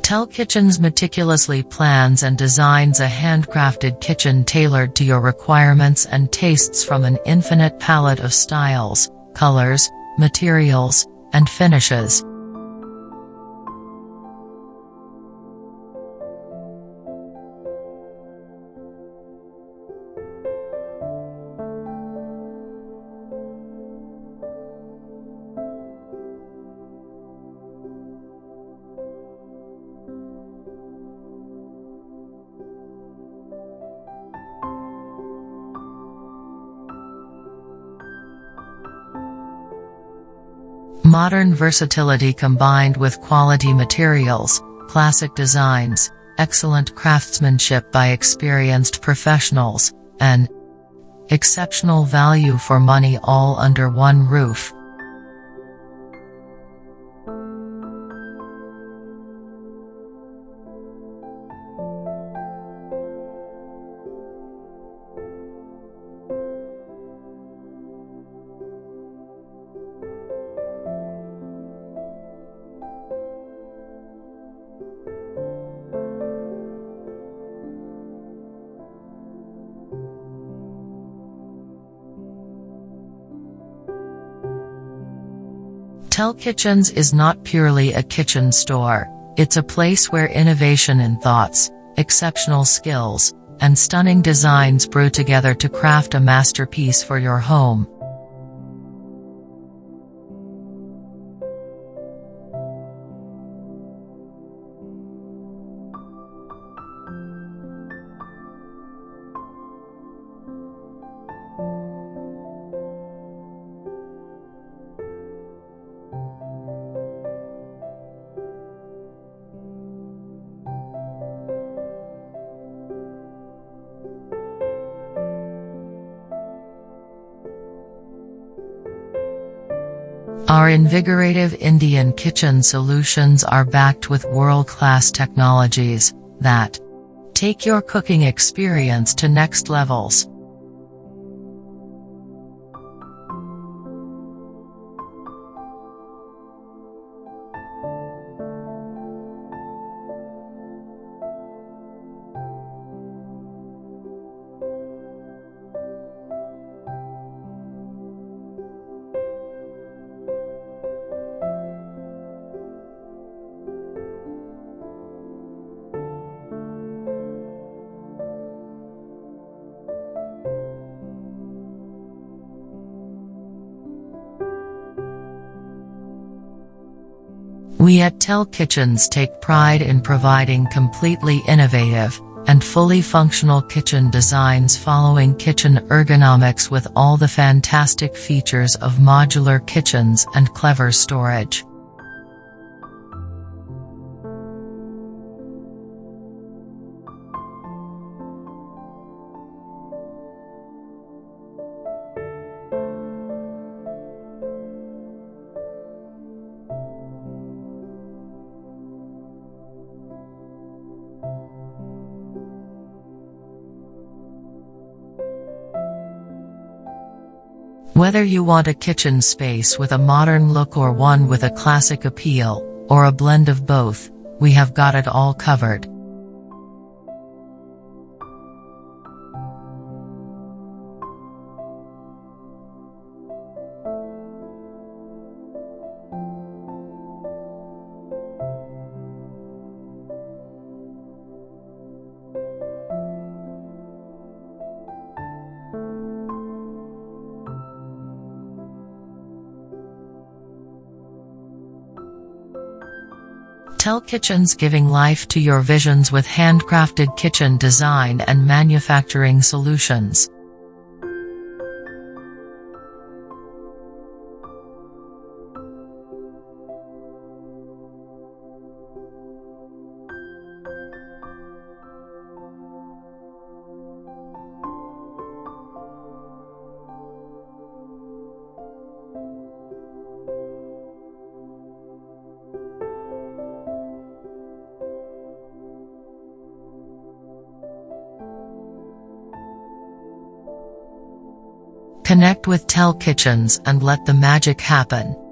TEL Kitchens meticulously plans and designs a handcrafted kitchen tailored to your requirements and tastes from an infinite palette of styles, colors, materials, and finishes. Modern versatility combined with quality materials, classic designs, excellent craftsmanship by experienced professionals, and exceptional value for money all under one roof. TEL Kitchens is not purely a kitchen store, it's a place where innovation in thoughts, exceptional skills, and stunning designs brew together to craft a masterpiece for your home. Our invigorative Indian kitchen solutions are backed with world-class technologies that take your cooking experience to next levels. We at TEL Kitchens take pride in providing completely innovative and fully functional kitchen designs following kitchen ergonomics with all the fantastic features of modular kitchens and clever storage. Whether you want a kitchen space with a modern look or one with a classic appeal, or a blend of both, we have got it all covered. TEL Kitchens, giving life to your visions with handcrafted kitchen design and manufacturing solutions. Connect with TEL Kitchens and let the magic happen.